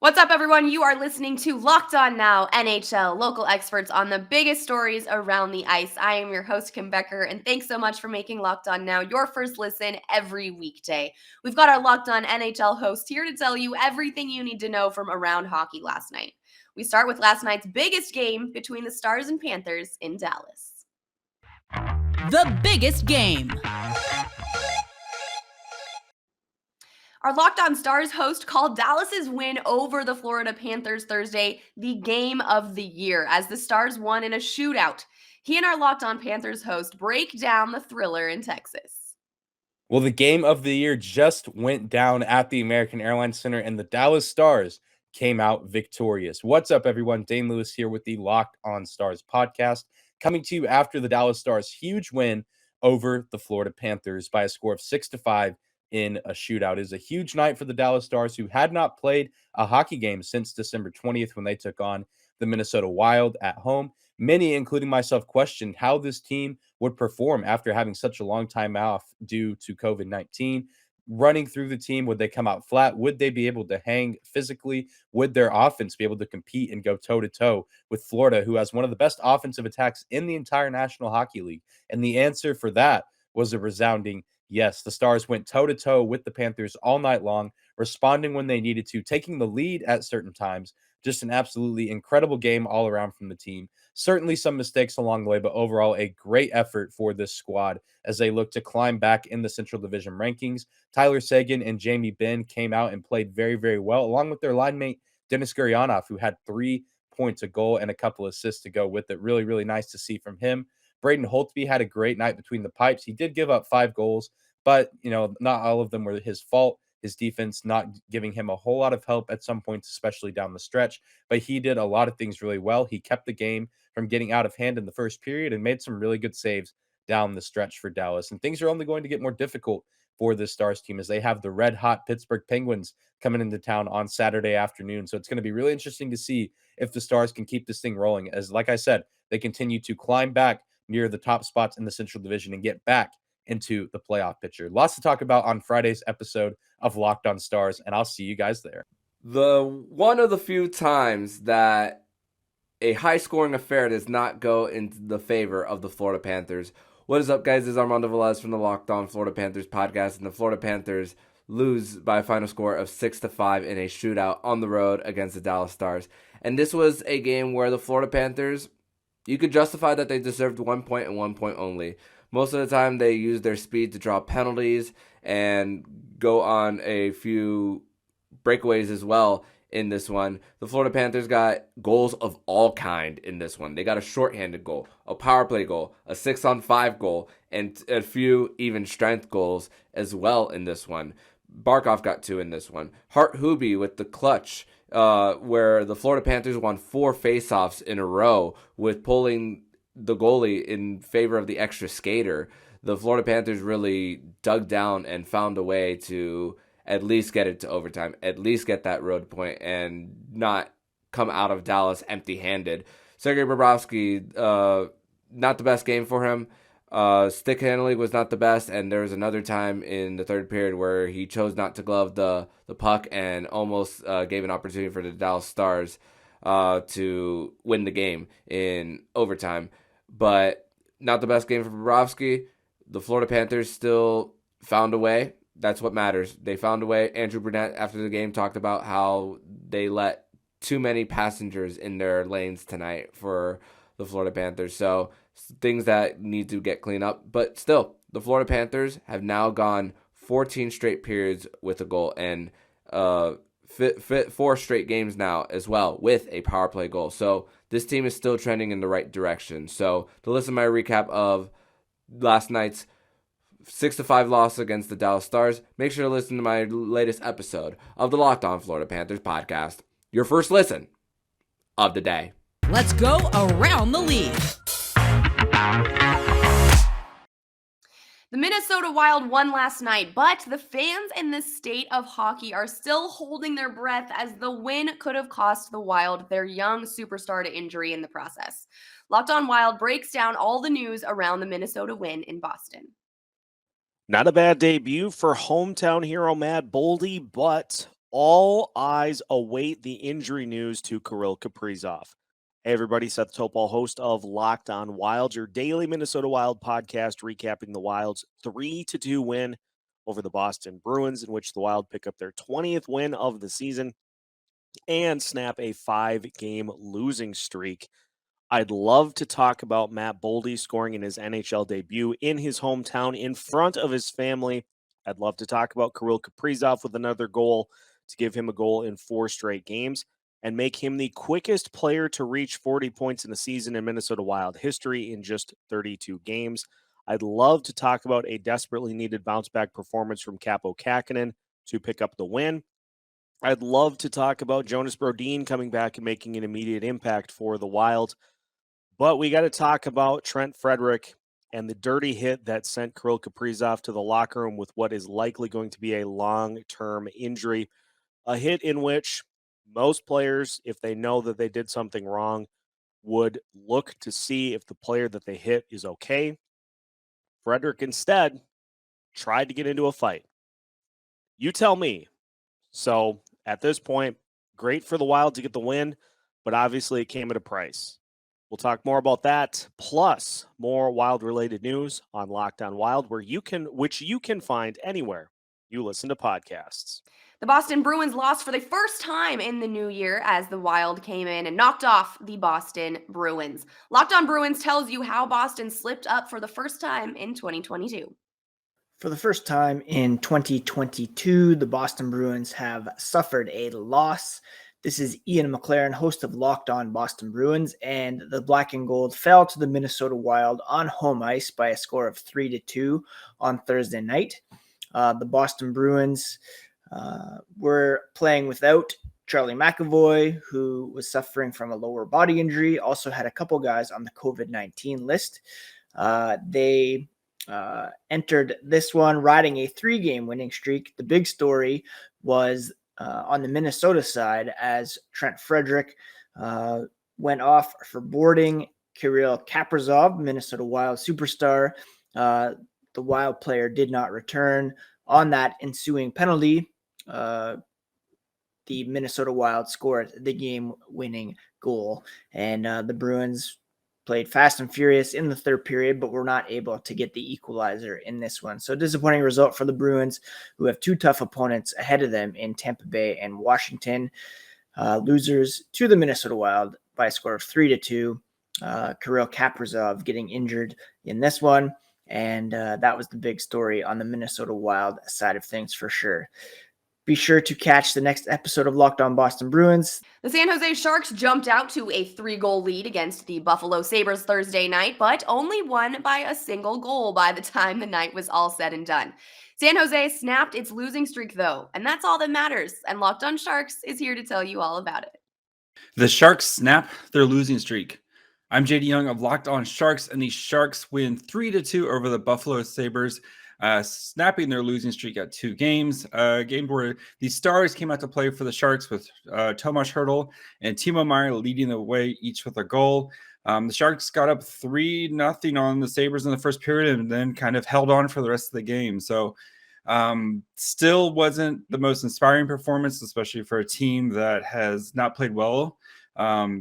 What's up, everyone? You are listening to Locked On Now NHL, local experts on the biggest stories around the ice. I am your host, Kim Becker, and thanks so much for making Locked On Now your first listen every weekday. We've got our Locked On NHL host here to tell you everything you need to know from around hockey last night. We start with last night's biggest game between the Stars and Panthers in Dallas. The biggest game. Our Locked On Stars host called Dallas's win over the Florida Panthers Thursday the game of the year as the Stars won in a shootout. He and our Locked On Panthers host break down the thriller in Texas. Well, the game of the year just went down at the American Airlines Center, and the Dallas Stars came out victorious. What's up, everyone? Dane Lewis here with the Locked On Stars podcast, coming to you after the Dallas Stars' huge win over the Florida Panthers by a score of 6-5 in a shootout. It is a huge night for the Dallas Stars, who had not played a hockey game since December 20th when they took on the Minnesota Wild at home. Many, including myself, questioned how this team would perform after having such a long time off due to COVID-19. Running through the team, would they come out flat? Would they be able to hang physically? Would their offense be able to compete and go toe-to-toe with Florida, who has one of the best offensive attacks in the entire National Hockey League? And the answer for that was a resounding yes. The Stars went toe-to-toe with the Panthers all night long, responding when they needed to, taking the lead at certain times. Just an absolutely incredible game all around from the team. Certainly some mistakes along the way, but overall a great effort for this squad as they look to climb back in the Central Division rankings. Tyler Seguin and Jamie Benn came out and played very, very well, along with their line mate, Denis Gurianov, who had 3 points, a goal, and a couple assists to go with it. Really, really nice to see from him. Braden Holtby had a great night between the pipes. He did give up 5 goals, but, not all of them were his fault. His defense not giving him a whole lot of help at some points, especially down the stretch. But he did a lot of things really well. He kept the game from getting out of hand in the first period and made some really good saves down the stretch for Dallas. And things are only going to get more difficult for this Stars team as they have the red-hot Pittsburgh Penguins coming into town on Saturday afternoon. So it's going to be really interesting to see if the Stars can keep this thing rolling. As, like I said, they continue to climb back near the top spots in the Central Division and get back into the playoff picture. Lots to talk about on Friday's episode of Locked On Stars, and I'll see you guys there. One of the few times that a high-scoring affair does not go in the favor of the Florida Panthers. What is up, guys? This is Armando Velez from the Locked On Florida Panthers podcast, and the Florida Panthers lose by a final score of 6-5 in a shootout on the road against the Dallas Stars. And this was a game where the Florida Panthers, you could justify that they deserved 1 point and 1 point only. Most of the time, they use their speed to draw penalties and go on a few breakaways as well in this one. The Florida Panthers got goals of all kind in this one. They got a shorthanded goal, a power play goal, a 6-on-5 goal, and a few even strength goals as well in this one. Barkov got 2 in this one. Hart Hubie with the clutch, where the Florida Panthers won 4 faceoffs in a row with pulling the goalie in favor of the extra skater. The Florida Panthers really dug down and found a way to at least get it to overtime, at least get that road point and not come out of Dallas empty-handed. Sergei Bobrovsky, not the best game for him. Stick handling was not the best, and there was another time in the third period where he chose not to glove the puck and almost gave an opportunity for the Dallas Stars to win the game in overtime. But not the best game for Bobrovsky. The Florida Panthers still found a way. That's what matters. They found a way. Andrew Brunette, after the game, talked about how they let too many passengers in their lanes tonight for the Florida Panthers. So things that need to get cleaned up. But still, the Florida Panthers have now gone 14 straight periods with a goal and 4 straight games now as well with a power play goal. So this team is still trending in the right direction. So to listen to my recap of last night's 6-5 loss against the Dallas Stars, make sure to listen to my latest episode of the Locked On Florida Panthers podcast. Your first listen of the day. Let's go around the league. The Minnesota Wild won last night, but the fans in this state of hockey are still holding their breath as the win could have cost the Wild their young superstar to injury in the process. Locked On Wild breaks down all the news around the Minnesota win in Boston. Not a bad debut for hometown hero Matt Boldy, but all eyes await the injury news to Kirill Kaprizov. Hey, everybody, Seth Topol, host of Locked On Wild, your daily Minnesota Wild podcast, recapping the Wild's 3-2 win over the Boston Bruins, in which the Wild pick up their 20th win of the season and snap a 5-game losing streak. I'd love to talk about Matt Boldy scoring in his NHL debut in his hometown in front of his family. I'd love to talk about Kirill Kaprizov with another goal to give him a goal in 4 straight games and make him the quickest player to reach 40 points in a season in Minnesota Wild history in just 32 games. I'd love to talk about a desperately needed bounce-back performance from Kaapo Kähkönen to pick up the win. I'd love to talk about Jonas Brodin coming back and making an immediate impact for the Wild. But we got to talk about Trent Frederic and the dirty hit that sent Kirill Kaprizov to the locker room with what is likely going to be a long-term injury. A hit in which most players, if they know that they did something wrong, would look to see if the player that they hit is okay. Frederic instead tried to get into a fight. You tell me. So at this point, great for the Wild to get the win, but obviously it came at a price. We'll talk more about that, plus more Wild-related news on Locked On Wild, which you can find anywhere you listen to podcasts. The Boston Bruins lost for the first time in the new year as the Wild came in and knocked off the Boston Bruins. Locked On Bruins tells you how Boston slipped up for the first time in 2022. For the first time in 2022, the Boston Bruins have suffered a loss. This is Ian McLaren, host of Locked On Boston Bruins, and the Black and Gold fell to the Minnesota Wild on home ice by a score of 3-2 on Thursday night. The Boston Bruins were playing without Charlie McAvoy, who was suffering from a lower body injury, also had a couple guys on the COVID-19 list. They entered this one riding a 3-game winning streak. The big story was on the Minnesota side, as Trent Frederic went off for boarding Kirill Kaprizov, Minnesota Wild superstar. The Wild player did not return. On that ensuing penalty, the Minnesota Wild scored the game-winning goal, and the Bruins played fast and furious in the third period, but were not able to get the equalizer in this one. So disappointing result for the Bruins, who have 2 tough opponents ahead of them in Tampa Bay and Washington. Losers to the Minnesota Wild by a score of 3-2. Kirill Kaprizov getting injured in this one. And that was the big story on the Minnesota Wild side of things for sure. Be sure to catch the next episode of Locked On Boston Bruins. The San Jose Sharks jumped out to a 3-goal lead against the Buffalo Sabres Thursday night, but only won by a single goal by the time the night was all said and done. San Jose snapped its losing streak, though, and that's all that matters. And Locked On Sharks is here to tell you all about it. The Sharks snap their losing streak. I'm JD Young of Locked On Sharks, and the Sharks win 3-2 over the Buffalo Sabres, snapping their losing streak at 2 games. A game where the Stars came out to play for the Sharks with Tomas Hertl and Timo Meier leading the way, each with a goal. The Sharks got up 3-0 on the Sabres in the first period and then kind of held on for the rest of the game. So still wasn't the most inspiring performance, especially for a team that has not played well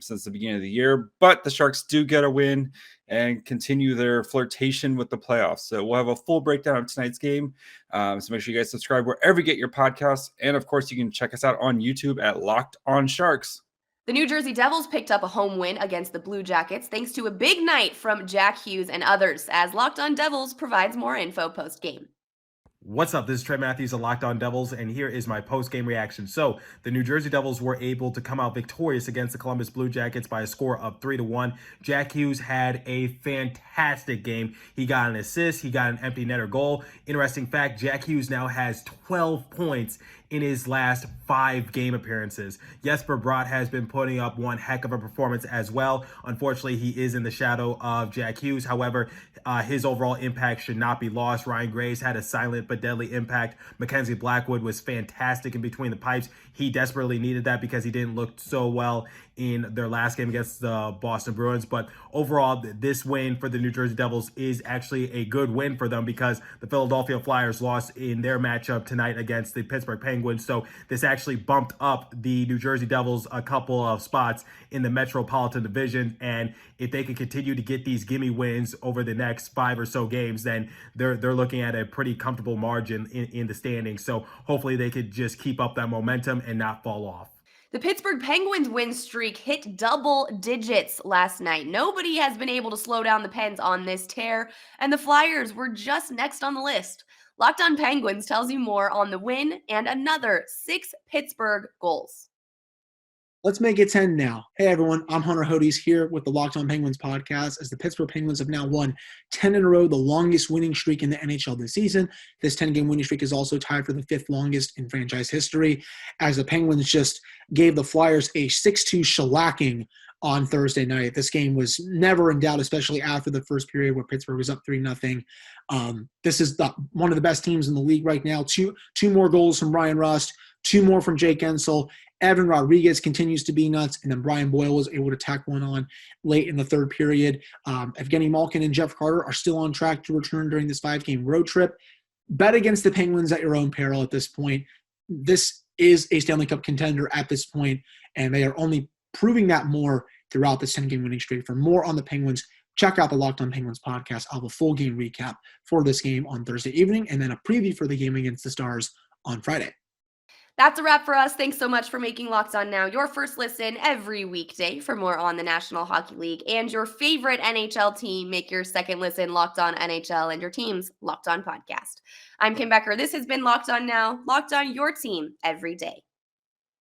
since the beginning of the year. But the Sharks do get a win and continue their flirtation with the playoffs. So we'll have a full breakdown of tonight's game. So make sure you guys subscribe wherever you get your podcasts. And of course, you can check us out on YouTube at Locked On Sharks. The New Jersey Devils picked up a home win against the Blue Jackets thanks to a big night from Jack Hughes and others, as Locked On Devils provides more info post-game. What's up? This is Trey Matthews of Locked On Devils, and here is my post-game reaction. So, the New Jersey Devils were able to come out victorious against the Columbus Blue Jackets by a score of 3-1. Jack Hughes had a fantastic game. He got an assist. He got an empty netter goal. Interesting fact, Jack Hughes now has 12 points in his last 5 game appearances. Jesper Bratt has been putting up one heck of a performance as well. Unfortunately, he is in the shadow of Jack Hughes. However, his overall impact should not be lost. Ryan Graves had a silent but deadly impact. Mackenzie Blackwood was fantastic in between the pipes. He desperately needed that because he didn't look so well in their last game against the Boston Bruins. But overall, this win for the New Jersey Devils is actually a good win for them because the Philadelphia Flyers lost in their matchup tonight against the Pittsburgh Penguins Penguins. So this actually bumped up the New Jersey Devils a couple of spots in the Metropolitan Division. And if they can continue to get these gimme wins over the next 5 or so games, then they're looking at a pretty comfortable margin in the standings. So hopefully they could just keep up that momentum and not fall off. The Pittsburgh Penguins win streak hit double digits last night. Nobody has been able to slow down the Pens on this tear, and the Flyers were just next on the list. Locked On Penguins tells you more on the win and another 6 Pittsburgh goals. Let's make it 10 now. Hey, everyone. I'm Hunter Hodes here with the Locked On Penguins podcast as the Pittsburgh Penguins have now won 10 in a row, the longest winning streak in the NHL this season. This 10-game winning streak is also tied for the 5th longest in franchise history as the Penguins just gave the Flyers a 6-2 shellacking on Thursday night. This game was never in doubt, especially after the first period where Pittsburgh was up 3-0. This is one of the best teams in the league right now. Two more goals from Ryan Rust, 2 more from Jake Ensel. Evan Rodriguez continues to be nuts, and then Brian Boyle was able to tack one on late in the third period. Evgeny Malkin and Jeff Carter are still on track to return during this 5-game road trip. Bet against the Penguins at your own peril at this point. This is a Stanley Cup contender at this point, and they are only proving that more throughout this 10-game winning streak. For more on the Penguins, check out the Locked On Penguins podcast. I'll have a full game recap for this game on Thursday evening, and then a preview for the game against the Stars on Friday. That's a wrap for us. Thanks so much for making Locked On Now your first listen every weekday. For more on the National Hockey League and your favorite NHL team, make your second listen Locked On NHL and your team's Locked On podcast. I'm Kim Becker. This has been Locked On Now, Locked On your team every day.